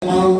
Allah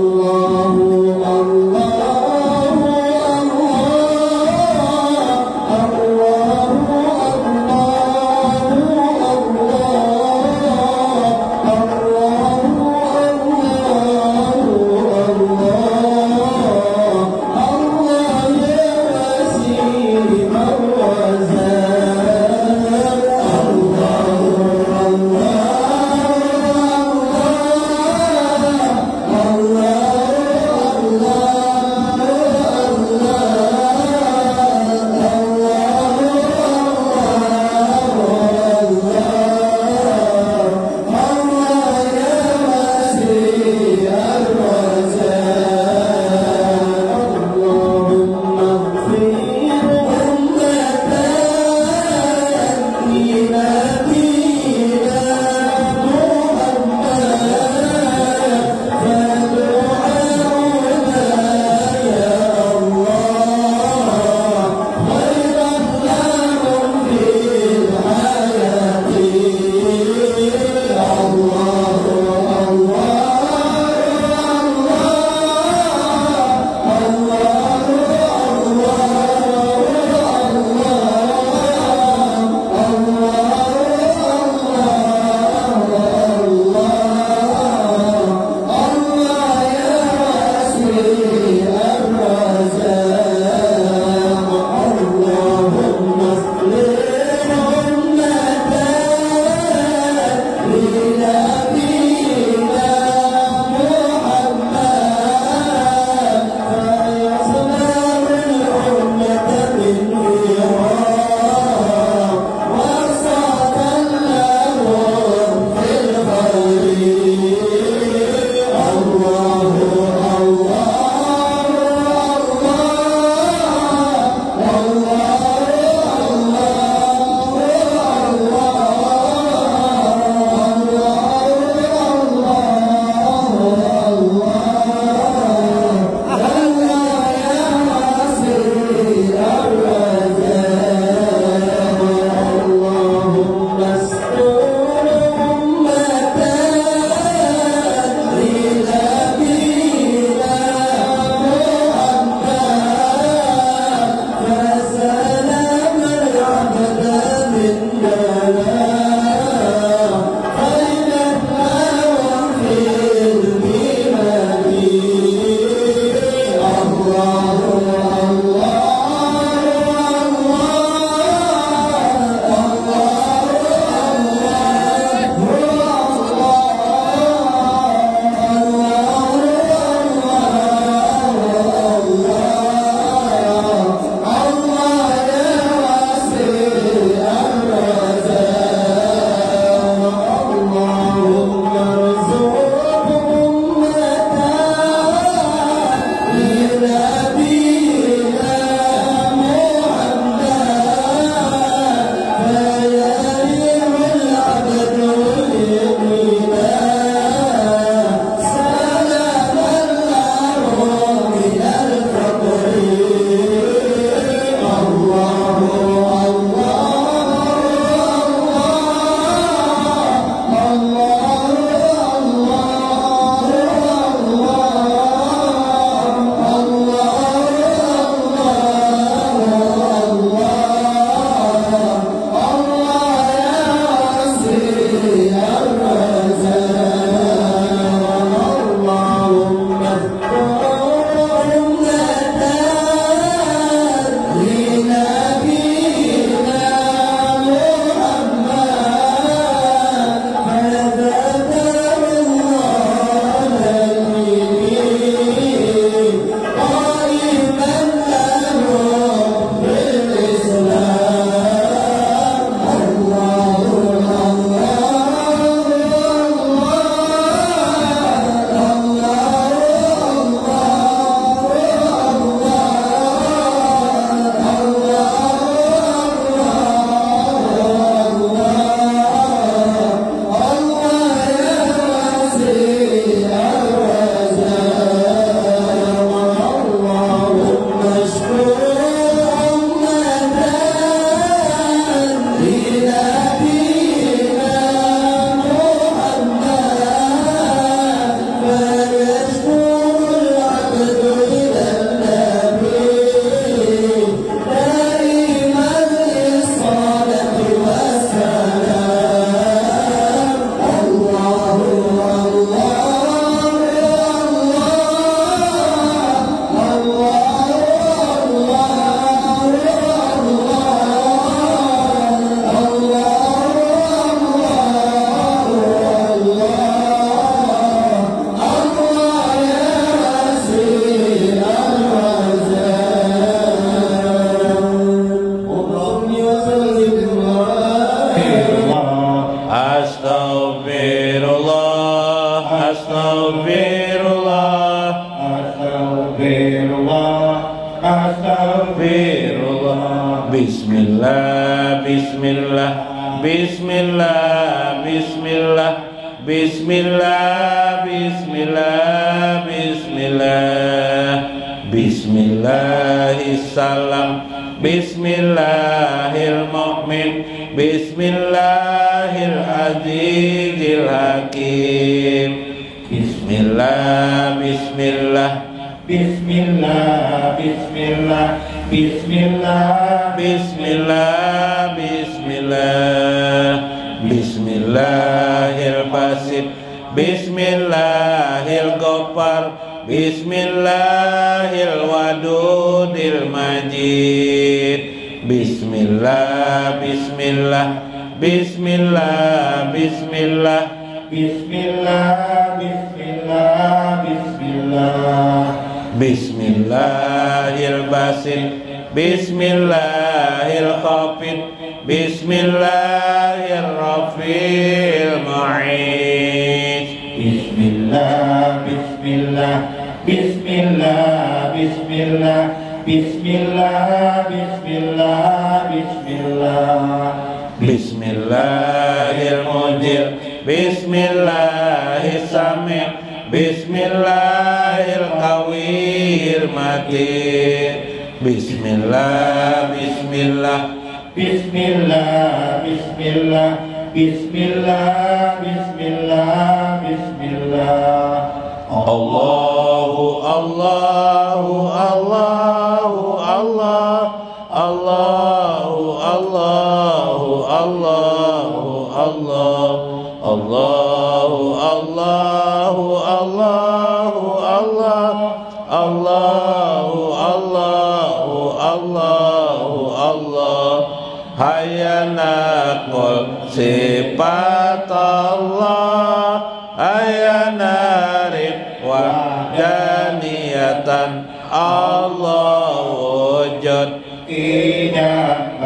Bismillah, bismillah, bismillah, bismillah, bismillah, bismillah, bismillah, bismillahissalam, bismillahilmu'min, bismillahilazizil hakim. Bismillah, bismillah, bismillah, bismillah, bismillah, bismillah, bismillah, bismillahilbasit, bismillahilghaffar, bismillahilwadudil majid. Bismillah, bismillah, bismillah, bismillah, bismillah, bismillah, bismillah, bismillahilbasit, bismillahilkhafid, bismillahirrafi'il ma'id. Bismillah, bismillah, bismillah, bismillah, bismillah, bismillah, bismillah, bismillahilmujir, bismillahissami', bismillahilqawiyil matin. Bismillah, bismillah, bismillah, bismillah, bismillah, bismillah, bismillah. Allahu, Allahu, Allahu, Allah, Allahu, Allahu, Allahu, Allah, Allahu, Allahu, Allahu, Allah, Allahu, Allahu, Allahu, Allah. Hayana qul sifat Allah, hayana rib wahdaniyatan Allah wujud tidak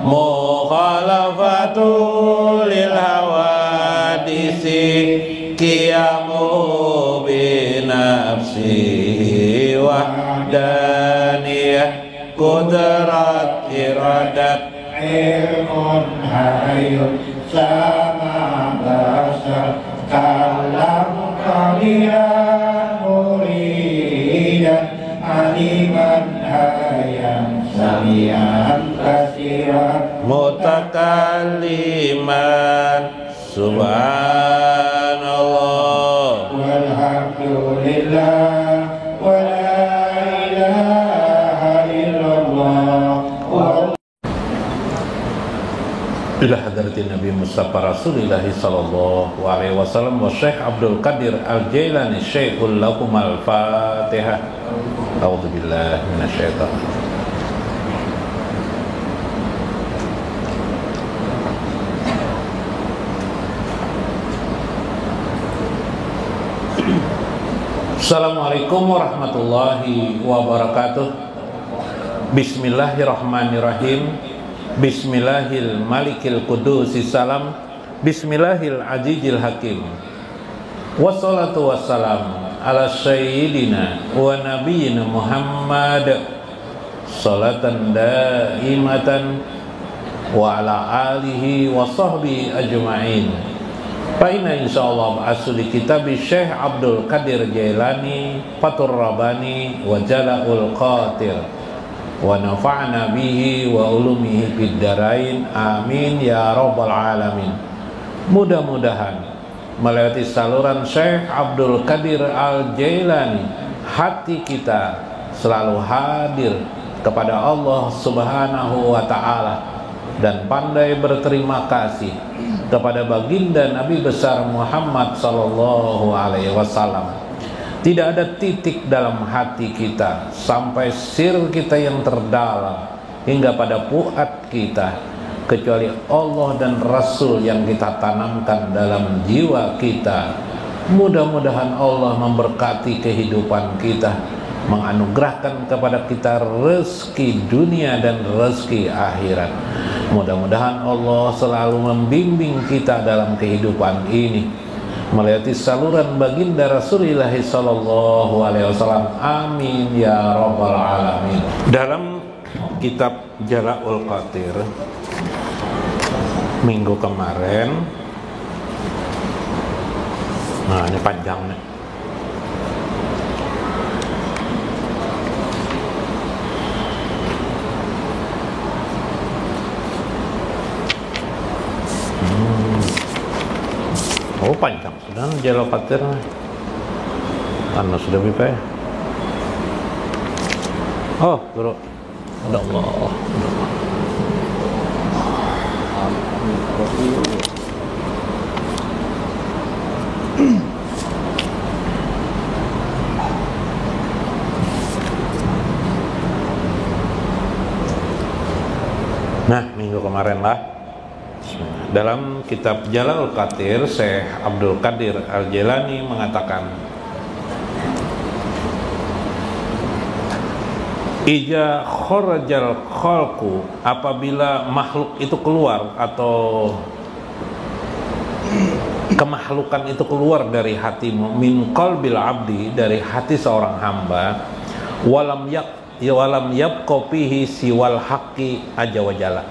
mukhalafatu lil hawadisi qiyamu binafsi wahdaniyah qudrat iradat ilmun hayyun sama basar kalam kalian muridan aliman hayyan samian basiran mutakaliman. Subhanallah walhamdulillah wa la ilaha illallah. Ila hadratin Nabi Mustafa Rasulullah sallallahu alaihi wasallam wa Syekh Abdul Qadir Al-Jailani Syekhul lakum al-Fatihah. A'udzubillahi minasyaitonir. Assalamualaikum warahmatullahi wabarakatuh. Bismillahirrahmanirrahim. Bismillahil malikil qudusis salam. Bismillahil azizil hakim. Wassalatu wassalam ala sayyidina wa nabiyyina Muhammad salatan daimatan wa ala alihi wa sahbihi ajma'in. Fa inna insyaallah asli kitab Syekh Abdul Qadir Jailani Fatur Rabbani wa Jala'ul Qatir wa nafa'na bihi wa ulumihi fid darain amin ya rabbal alamin. Mudah-mudahan melewati saluran Syekh Abdul Qadir Al-Jailani hati kita selalu hadir kepada Allah Subhanahu wa taala dan pandai berterima kasih kepada baginda Nabi besar Muhammad sallallahu alaihi wasallam. Tidak ada titik dalam hati kita sampai sir kita yang terdalam hingga pada fuad kita kecuali Allah dan Rasul yang kita tanamkan dalam jiwa kita. Mudah-mudahan Allah memberkati kehidupan kita, menganugerahkan kepada kita rezeki dunia dan rezeki akhirat. Mudah-mudahan Allah selalu membimbing kita dalam kehidupan ini melewati saluran baginda Rasulullah sallallahu alaihi wasallam. Amin ya rabbal alamin. Dalam kitab Jala'ul Qadir minggu kemarin. Nah, ini panjang nih. Oh, panjang sudah Jala'ul Qadir. Karena sudah bipa. Oh, guru. Ada Allah. Nah, minggu kemarin lah dalam kitab Jala'ul Qadir, Syekh Abdul Qadir Al-Jailani mengatakan, ija kharajal khalqu, apabila makhluk itu keluar atau kemakhlukan itu keluar dari hatimu, min qalbil abdi, dari hati seorang hamba, walam yabqa fihi siwal haqqi azza wa jalla,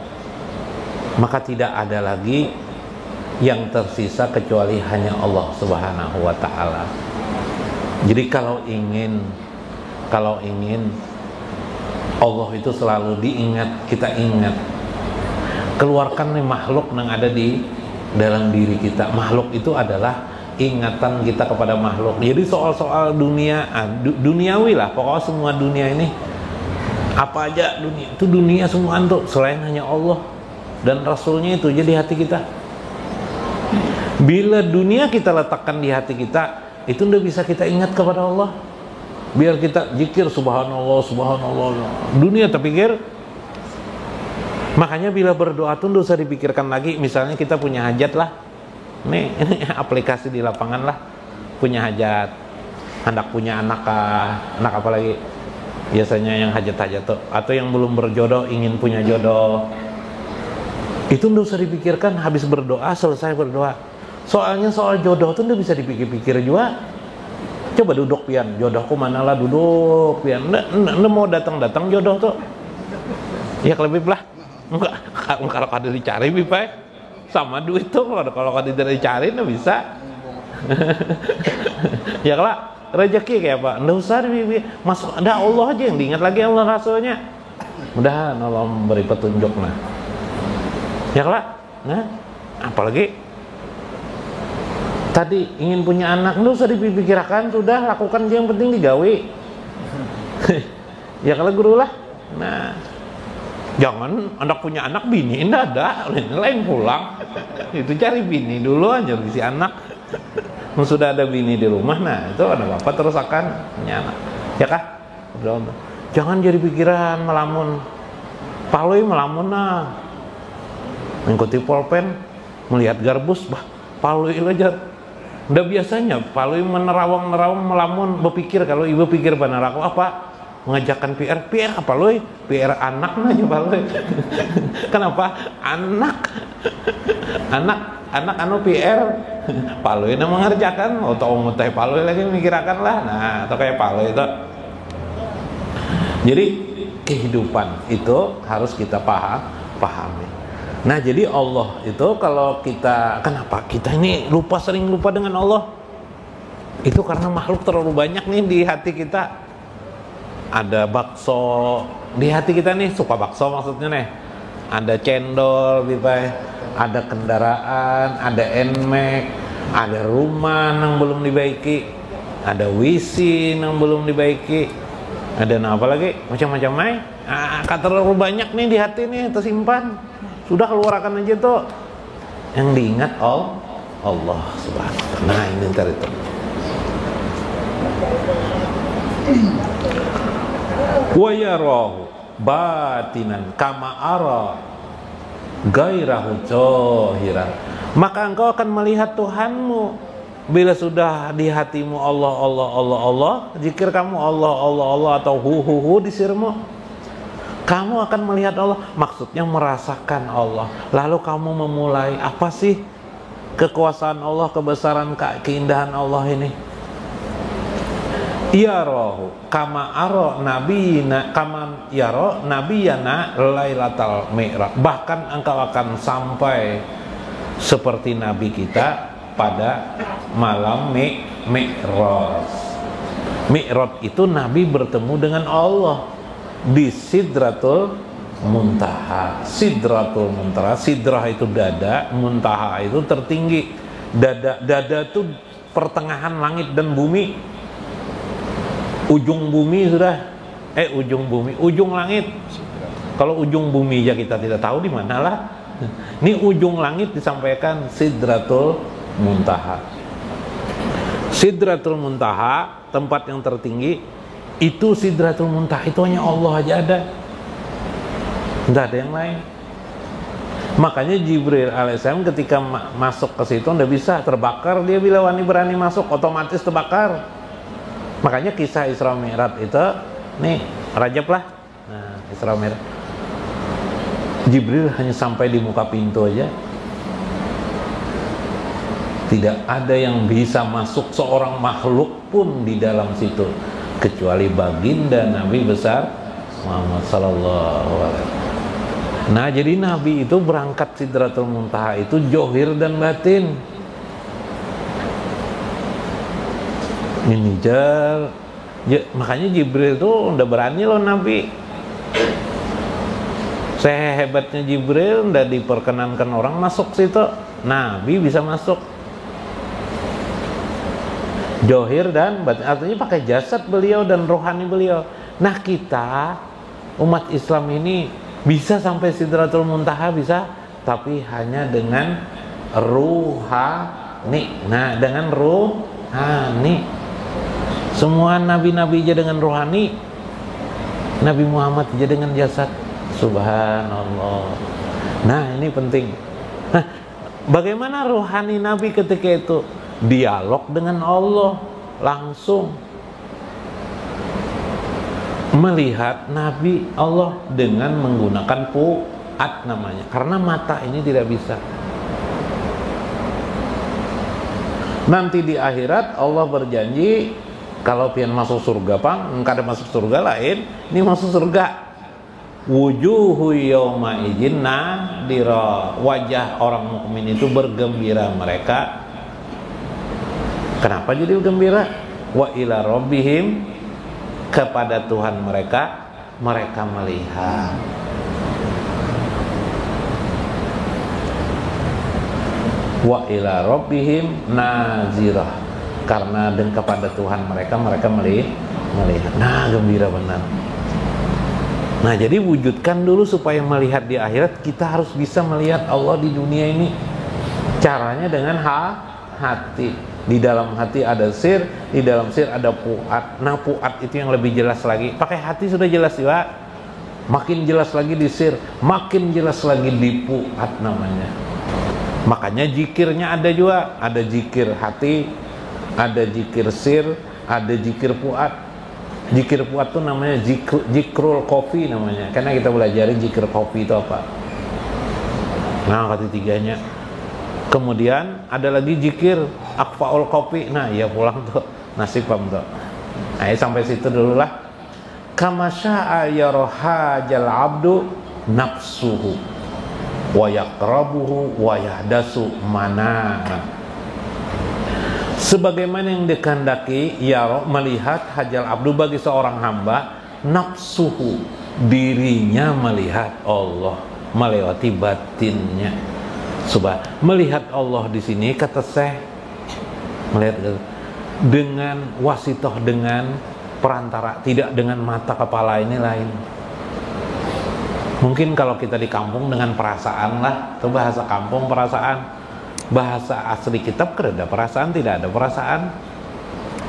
maka tidak ada lagi yang tersisa kecuali hanya Allah Subhanahu wa taala. Jadi kalau ingin Allah itu selalu diingat, kita ingat, keluarkan nih makhluk yang ada di dalam diri kita. Makhluk itu adalah ingatan kita kepada makhluk. Jadi soal-soal dunia, duniawi lah, pokoknya semua dunia ini, apa aja dunia, itu dunia semua tuh, selain hanya Allah dan Rasulnya itu jadi hati kita. Bila dunia kita letakkan di hati kita, itu udah bisa kita ingat kepada Allah. Biar kita zikir subhanallah, subhanallah. Dunia terpikir. Makanya bila berdoa tuh nggak usah dipikirkan lagi. Misalnya kita punya hajat lah. Ini aplikasi di lapangan lah. Punya hajat. Hendak punya anak kah? Anak apa lagi? Biasanya yang hajat-hajat tuh. Atau yang belum berjodoh, ingin punya jodoh. Itu nggak usah dipikirkan. Habis berdoa, selesai berdoa. Soalnya soal jodoh tuh nggak bisa dipikir-pikir juga. Coba duduk pian, jodohku mana lah, duduk pian. Nggak mau datang jodoh tuh. Ya lebih lah. Enggak, kalau kada dicari bipai sama duit tuh, kalau kada dicari nggak bisa. Ya kalau rezeki kayak apa? Nggak usah masuk, ada Allah aja yang diingat lagi, Allah Rasulnya. Mudah Allah memberi petunjuk nah. Ya kalau, nah apalagi tadi ingin punya anak, nggak usah dipikirkan, sudah lakukan aja, yang penting digawe. Ya kalau guru lah. Nah, jangan anak punya anak bini enggak ada, lain pulang. Itu cari bini dulu aja si anak. Sudah ada bini di rumah, nah itu ada bapak terus akan punya anak. Ya kah? Jangan jadi pikiran melamun. Paloi melamun nah. Mengikuti pulpen, melihat garbus, bah paloi aja. Udah biasanya palui menerawang melamun, berpikir kalau ibu pikir benar aku apa mengajakkan PR apa loh, PR anak aja palui. Kenapa anak anu PR palui na mengerjakan atau nguteh palui lagi mikirakan lah. Nah atau kayak palui itu. Jadi kehidupan itu harus kita pahami. Nah jadi Allah itu kalau kita, kenapa kita ini sering lupa dengan Allah? Itu karena makhluk terlalu banyak nih di hati kita. Ada bakso di hati kita nih, suka bakso maksudnya nih. Ada cendol, ada kendaraan, ada NMAX, ada rumah yang belum dibaiki, ada WC yang belum dibaiki, ada apa lagi? Macam-macam main. Terlalu banyak nih di hati nih tersimpan. Sudah keluarkan aja tuh yang diingat Allah Subhanahu wa ta'ala. Nah ini ntar itu. Wa yarahu batinan kama ara gairahu zahiran. Maka engkau akan melihat Tuhanmu bila sudah di hatimu Allah, zikir kamu Allah atau hu di sirmu. Kamu akan melihat Allah, maksudnya merasakan Allah. Lalu kamu memulai, apa sih kekuasaan Allah, kebesaran, keindahan Allah ini? yarahu kama aro nabiyina kama yaro nabiyana lailatal mi'raj, bahkan engkau akan sampai seperti nabi kita pada malam mi'raj. Mi'raj itu nabi bertemu dengan Allah di Sidratul Muntaha. Sidratul Muntaha, sidrah itu dada, muntaha itu tertinggi. Dada itu pertengahan langit dan bumi. Ujung bumi sudah, ujung langit. Kalau ujung bumi ya kita tidak tahu di mana lah. Ini ujung langit disampaikan Sidratul Muntaha. Sidratul Muntaha, tempat yang tertinggi itu. Sidratul Muntaha itu hanya Allah aja ada, tidak ada yang lain. Makanya Jibril alaihissalam ketika masuk ke situ tidak bisa, terbakar dia. Bila wani berani masuk otomatis terbakar. Makanya kisah Isra Mi'raj itu nih Rajab lah. Nah, Isra Mi'raj Jibril hanya sampai di muka pintu aja. Tidak ada yang bisa masuk seorang makhluk pun di dalam situ kecuali baginda Nabi besar Muhammad sallallahu alaihi wasallam. Nah, jadi Nabi itu berangkat Sidratul Muntaha itu johir dan batin. Ini makanya Jibril tuh udah berani loh Nabi. Sehebatnya Jibril udah diperkenankan orang masuk situ, Nabi bisa masuk. Johir dan batin, artinya pakai jasad beliau dan rohani beliau. Nah, kita umat Islam ini bisa sampai Sidratul Muntaha bisa, tapi hanya dengan ruhani. Nah, dengan ruhani. Semua nabi-nabi aja dengan rohani, Nabi Muhammad aja dengan jasad. Subhanallah. Nah, ini penting. Nah, bagaimana rohani Nabi ketika itu? Dialog dengan Allah langsung. Melihat Nabi Allah dengan menggunakan fuad namanya, karena mata ini tidak bisa. Nanti di akhirat Allah berjanji kalau pian masuk surga pang, engkau ada masuk surga lain, ini masuk surga. Wujuhu yawma idzin nadira, wajah orang mukmin itu bergembira mereka. Kenapa jadi bergembira? Wa ila rabbihim, kepada Tuhan mereka melihat. Wa ila rabbihim nazirah, karena dan kepada Tuhan mereka melihat. Nah, gembira benar. Nah, jadi wujudkan dulu supaya melihat di akhirat. Kita harus bisa melihat Allah di dunia ini. Caranya dengan hati. Di dalam hati ada sir, di dalam sir ada fuad. Nah, fuad itu yang lebih jelas lagi. Pakai hati sudah jelas juga. Makin jelas lagi di sir, makin jelas lagi di fuad namanya. Makanya zikirnya ada juga. Ada zikir hati, ada zikir sir, ada zikir fuad. Zikir fuad itu namanya zikrul kofi namanya. Karena kita belajar zikir kofi itu apa. Nah, ketiganya. Kemudian ada lagi zikir akfaul kopi. Nah, ya pulang tuh nasib pam tuh. Nah, sampai situ dulu lah. Kama syaa yarhajal abdu nafsuhu wa yaqrabuhu wa yahdasu manama. Sebagaimana yang dikehendaki ya melihat hajal abdu bagi seorang hamba, nafsuhu, dirinya melihat Allah melewati batinnya. Melihat Allah di sini kata Syekh, melihat dengan wasitoh, dengan perantara, tidak dengan mata kepala ini lain. Mungkin kalau kita di kampung dengan perasaan lah, itu bahasa kampung perasaan. Bahasa asli kitab ada perasaan, tidak ada perasaan.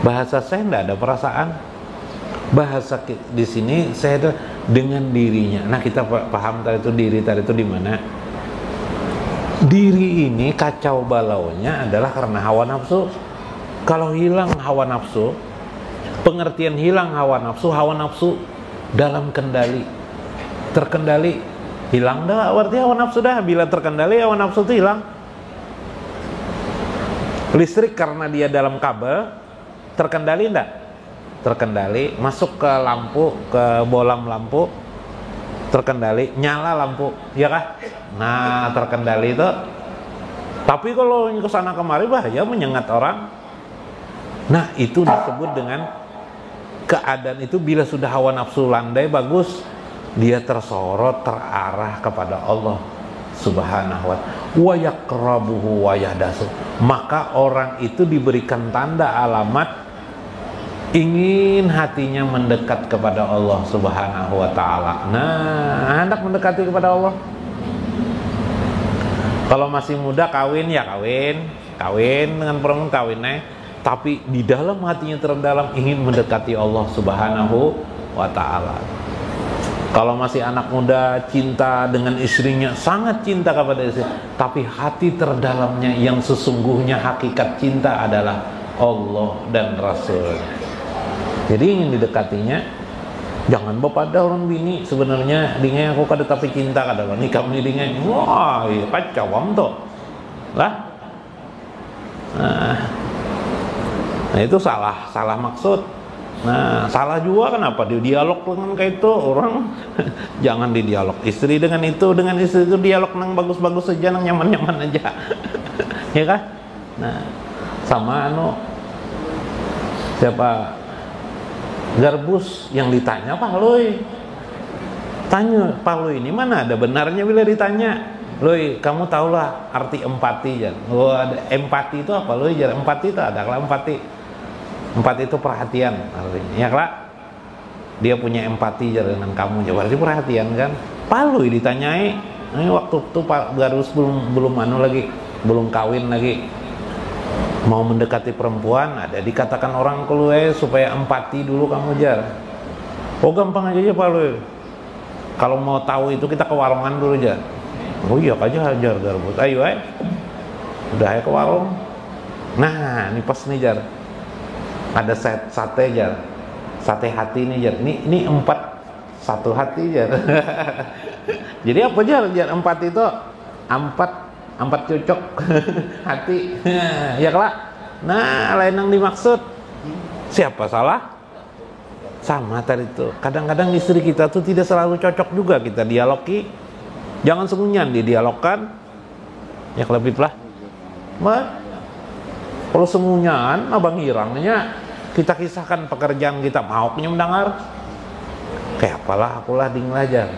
Bahasa saya tidak ada perasaan. Bahasa di sini saya dengan dirinya. Nah, kita paham tadi itu diri tadi itu di mana? Diri ini kacau balaunya adalah karena hawa nafsu. Kalau hilang hawa nafsu, pengertian hilang hawa nafsu dalam kendali, terkendali, hilang dah. Artinya hawa nafsu dah. Bila terkendali hawa nafsu itu hilang. Listrik karena dia dalam kabel, terkendali enggak? terkendali, masuk ke lampu, ke bolam lampu, terkendali, nyala lampu, ya kah? Nah, terkendali itu. Tapi kalau ke sana kemari bahaya, menyengat orang. Nah, itu disebut dengan keadaan itu bila sudah hawa nafsu landai, bagus, dia tersorot, terarah kepada Allah Subhanahu wa yakrabuhu wa yahdasu. Maka orang itu diberikan tanda alamat ingin hatinya mendekat kepada Allah Subhanahu wa ta'ala. Nah, hendak mendekati kepada Allah. Kalau masih muda kawin ya kawin dengan perempuan kawin tapi di dalam hatinya terdalam ingin mendekati Allah Subhanahu wa ta'ala. Kalau masih anak muda cinta dengan istrinya, sangat cinta kepada istri, tapi hati terdalamnya yang sesungguhnya hakikat cinta adalah Allah dan Rasul. Jadi ingin didekatinya, jangan pada orang bini sebenarnya dingai aku kada tapi cinta kada nikah ni dingai, wah iya kacau am tuh lah. Nah itu salah maksud. Nah, salah juga kenapa di dialog dengan kayak itu orang jangan di dialog istri dengan istri itu dialog nang bagus-bagus saja, nang nyaman-nyaman aja. Ya kan? Nah, sama siapa Garbus yang ditanya Pak Loy, tanya Pak Loy ini mana ada benarnya bila ditanya Loy, kamu tahulah arti empati ya. Oh, ada empati itu apa Loy? Empati itu ada lah empati itu perhatian artinya. Ya Kak, dia punya empati dengan kamu, ya berarti perhatian kan. Palu ditanyai, ini waktu itu Pak Garus belum kawin lagi, mau mendekati perempuan, ada dikatakan orang keluar supaya empati dulu kamu jar. Oh gampang aja Palu. Kalau mau tahu itu kita ke warungan dulu aja. Oh iya aja jar Garbut. Ayo udah ya ke warung. Nah ini pas nih jar. Ada sate jar, sate hati nih jar. Ini 4 satu hati jar. Jadi apa jar empat itu empat cocok hati. Ya kelak. Nah lain yang dimaksud. Siapa salah? Sama tadi itu. Kadang-kadang istri kita tuh tidak selalu cocok juga kita dialogi. Jangan sembunyian didialogkan. Ya lebih lah. Kalau semuanya abang hirangnya kita kisahkan pekerjaan kita mau punya mendengar kayak apalah akulah ding aja.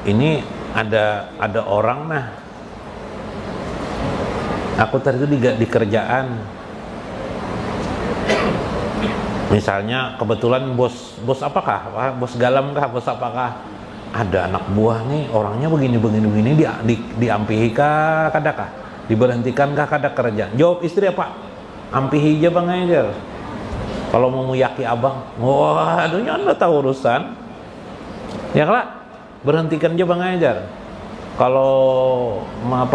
Ini ada orang aku tadi itu di kerjaan misalnya kebetulan bos apakah bos galam kah bos apakah ada anak buah nih orangnya begini diampihi kah kadakah diberhentikan kah kada kerja? Jawab istri apa? Ampihi aja bang aja. Kalau mau muyaki abang, wah aduhnya anda tahu urusan. Ya kelak, berhentikan aja bang aja. Kalau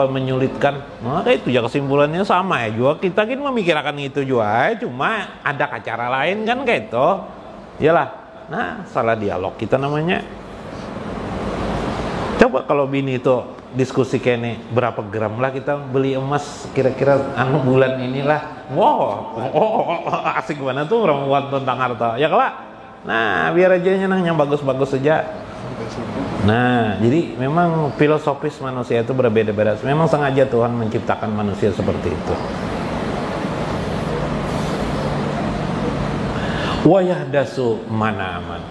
menyulitkan, maka itu ya kesimpulannya sama ya juga. Kita kan memikirkan itu juga, cuma ada cara lain kan kayak itu. Yalah, nah salah dialog kita namanya. Coba kalau bini itu diskusi kene berapa gram lah kita beli emas kira-kira bulan inilah. Wow, asik banget tuh perempuan tentang harta. Ya kelak. Nah, biar aja yang bagus-bagus saja. Nah, jadi memang filosofis manusia itu berbeda-beda. Memang sengaja Tuhan menciptakan manusia seperti itu. Wa yahdasu mana aman.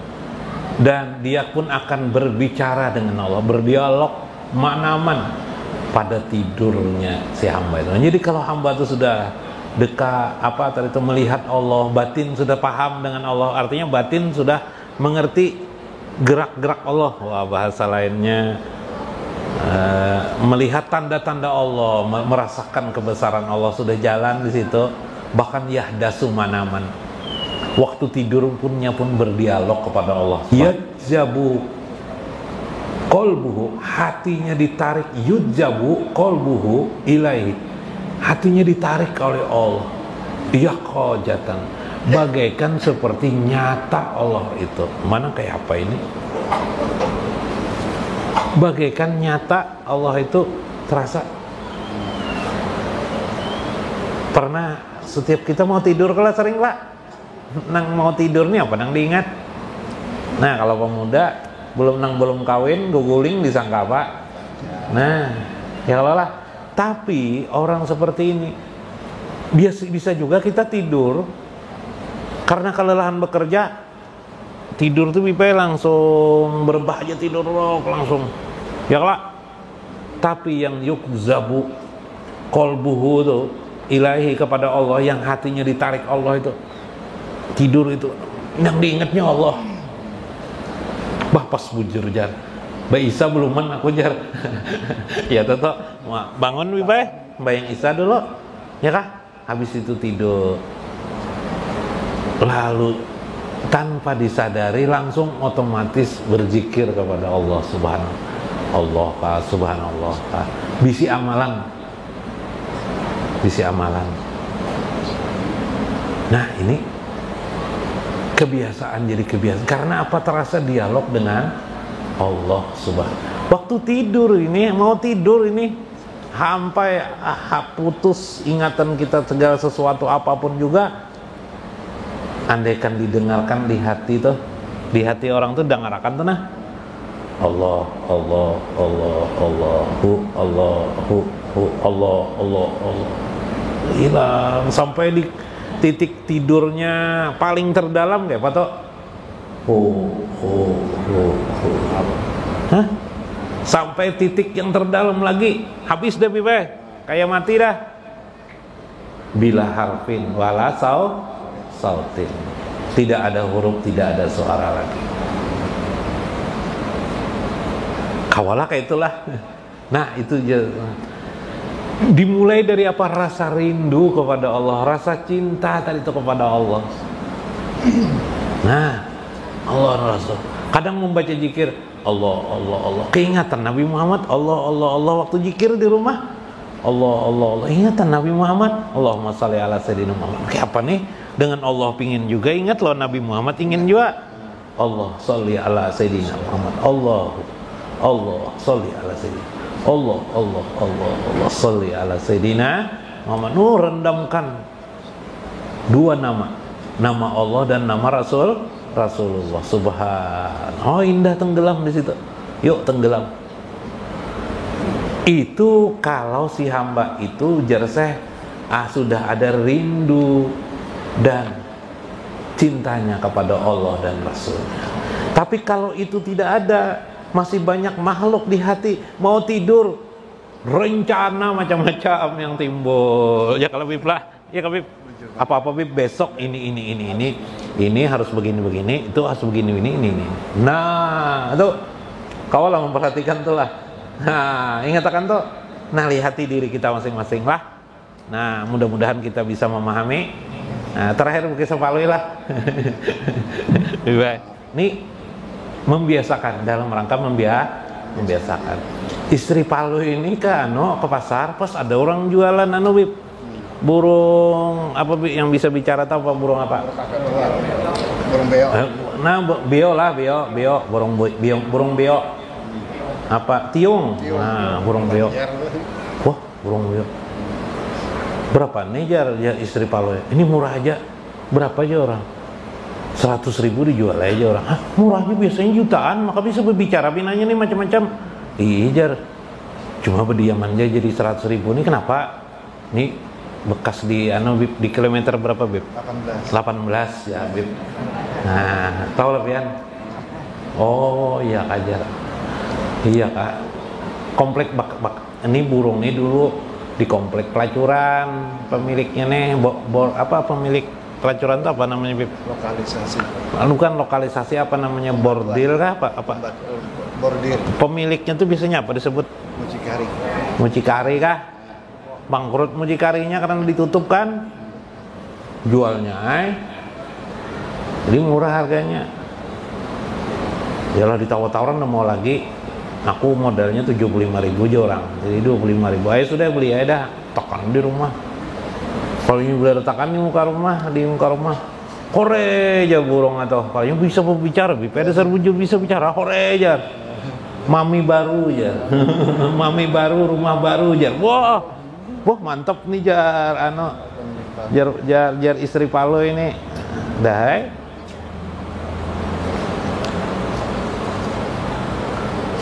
Dan dia pun akan berbicara dengan Allah, berdialog manaman pada tidurnya si hamba itu. Jadi kalau hamba itu sudah dekat tadi itu melihat Allah, batin sudah paham dengan Allah, artinya batin sudah mengerti gerak-gerak Allah. Wah, bahasa lainnya melihat tanda-tanda Allah, merasakan kebesaran Allah sudah jalan di situ. Bahkan yahdasu manaman. Waktu tidur pun berdialog kepada Allah. Yadjabu kolbuhu, hatinya ditarik, yudjabu kolbuhu ilaihi, hatinya ditarik oleh Allah. Yaqajatan, bagaikan seperti nyata Allah itu. Mana kayak apa ini? Bagaikan nyata Allah itu terasa. Pernah setiap kita mau tidur kalau sering lah nang mau tidur nih apa nang diingat. Nah kalau pemuda belum kawin guguling disangka apa. Nah ya kalau lah. Tapi orang seperti ini bisa juga kita tidur karena kelelahan bekerja. Tidur tuh bipe langsung berbahaya tidur langsung. Ya lah. Tapi yang yukzabu qalbuhu tuh ilahi kepada Allah, yang hatinya ditarik Allah itu, tidur itu yang diingatnya Allah. Bah pas bujur jar. Mbak Isa beluman aku jar. Ya toto bangun bipe, bayang Isa dulu. Ya kah? Habis itu tidur. Lalu tanpa disadari langsung otomatis berzikir kepada Allah subhanallah bisi amalan. Nah ini kebiasaan jadi kebiasaan karena apa? Terasa dialog dengan Allah subhanahu. Waktu tidur ini mau tidur ini sampai putus ingatan kita segala sesuatu apapun juga. Andaikan didengarkan di hati tuh, di hati orang tuh dengarkan tuh nah Allah hilang sampai di titik tidurnya paling terdalam kayak apa tuh? Hah? Sampai titik yang terdalam lagi habis deh pipe kayak mati dah. Bila harfin wala sautin, tidak ada huruf, tidak ada suara lagi. Kawalah kayak itulah. Nah itu dimulai dari apa? Rasa rindu kepada Allah, rasa cinta tadi itu kepada Allah. Nah Allah Rasul kadang membaca zikir Allah, keingatan Nabi Muhammad, Allah waktu zikir di rumah, Allah, ingatan Nabi Muhammad, Allahumma shalli ala sayyidina Muhammad. Kayak apa nih? Dengan Allah pingin juga ingat loh, Nabi Muhammad ingin juga. Allah sholli ala sayyidina Muhammad. Allah sholli ala sayyidina. Allah sholli ala sayyidina Muhammad. Rendamkan dua nama Allah dan nama Rasulullah subhanahu. Indah tenggelam di situ. Yuk tenggelam. Itu kalau si hamba itu jerseh sudah ada rindu dan cintanya kepada Allah dan Rasulnya. Tapi kalau itu tidak ada, masih banyak makhluk di hati, mau tidur rencana macam-macam yang timbul. Ya kalau Bib lah, ya kalau Bib apa-apa Bib besok ini harus begini, itu harus begini ini. Nah, itu kau lah memperhatikan tuh lah. Nah, ingatkan tuh. Nah, lihat diri kita masing-masing lah. Nah, mudah-mudahan kita bisa memahami. Nah, terakhir mungkin sepalui lah. Ini membiasakan dalam rangka membiasakan. Istri Palu ini ke pasar, pas ada orang jualan Bib. Burung apa yang bisa bicara tahu apa burung apa? Burung beo. Nah, beo, burung beo. Apa? Tiung. Nah, burung beo. Wah, burung beo. Berapa nih jar istri Palu? Ini murah aja. Berapa aja orang? 100.000 dijual aja orang. Hah, murahnya biasanya jutaan, maka bisa berbicara binanya nih macam-macam. Iya jar. Cuma berdiaman aja jadi 100.000 nih kenapa? Nih bekas di Bib, di kilometer berapa Bib? 18 ya Bib. Nah, tahu lah Pian. Oh iya Kak jar. Iya Kak. Komplek ini burung nih dulu di komplek pelacuran, pemiliknya nih pemilik pelacuran itu apa namanya Bib? Lokalisasi. Bukan lokalisasi, apa namanya, bordil kah apa? Bordil. Pemiliknya tuh biasanya apa disebut? Mucikari kah? Bangkrut mucikarinya karena ditutup kan? Jualnya jadi murah harganya. Yalah ditawar-tawaran mau lagi. Aku modalnya 75.000 aja orang. Jadi 25.000. Ayo sudah beli aja dah. Tekan di rumah. Kalau ini beli retakan di muka rumah. Hore aja burung atau kalau yang bisa berbicara, ada serbujur bisa bicara, hore aja. Mami baru aja. Mami baru, rumah baru aja. Wah mantap nih jar jar istri Palo ini dah.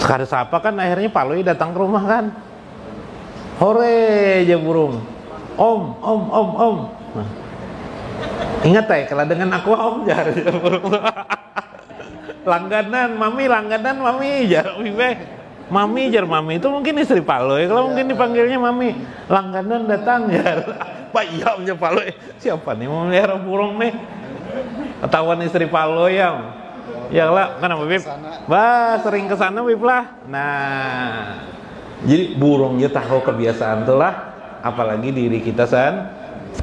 Sekarang siapa kan akhirnya Palo datang ke rumah kan. Hore aja burung. Om. Nah. Ingat kalau dengan aku om jar burung. Langganan mami jar mami itu mungkin istri Palo ya. Kalau mungkin dipanggilnya mami, langganan datang jar. Pak iya omnya Palo. Siapa nih mau melihara burung nih? Ketahuan istri Palo ya. Ya lah, kenapa Bib? Bah, sering kesana Bib lah. Nah, jadi burungnya tahu kebiasaan tuh lah. Apalagi diri kita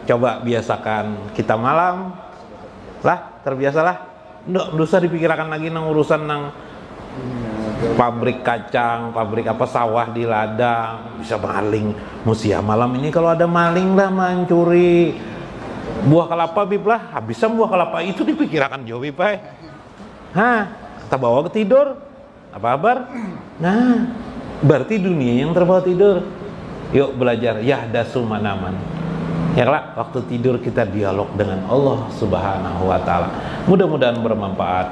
coba biasakan kita malam lah, terbiasalah. Nggak usah dipikirkan lagi nang urusan nang pabrik kacang, pabrik apa sawah di ladang, bisa maling. Musia malam ini kalau ada maling lah mencuri buah kelapa Bib lah, habisnya buah kelapa itu dipikirkan jauh Bib. Kita bawa ke tidur, apa kabar? Nah, berarti dunia yang terbawa tidur. Yuk belajar yahdasu manaman. Ya lah, waktu tidur kita dialog dengan Allah Subhanahu wa taala. Mudah-mudahan bermanfaat,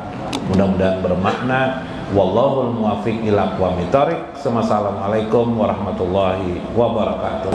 mudah-mudahan bermakna. Wallahul muwaffiq ila aqwamit thoriq. Assalamualaikum warahmatullahi wabarakatuh.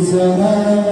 Sama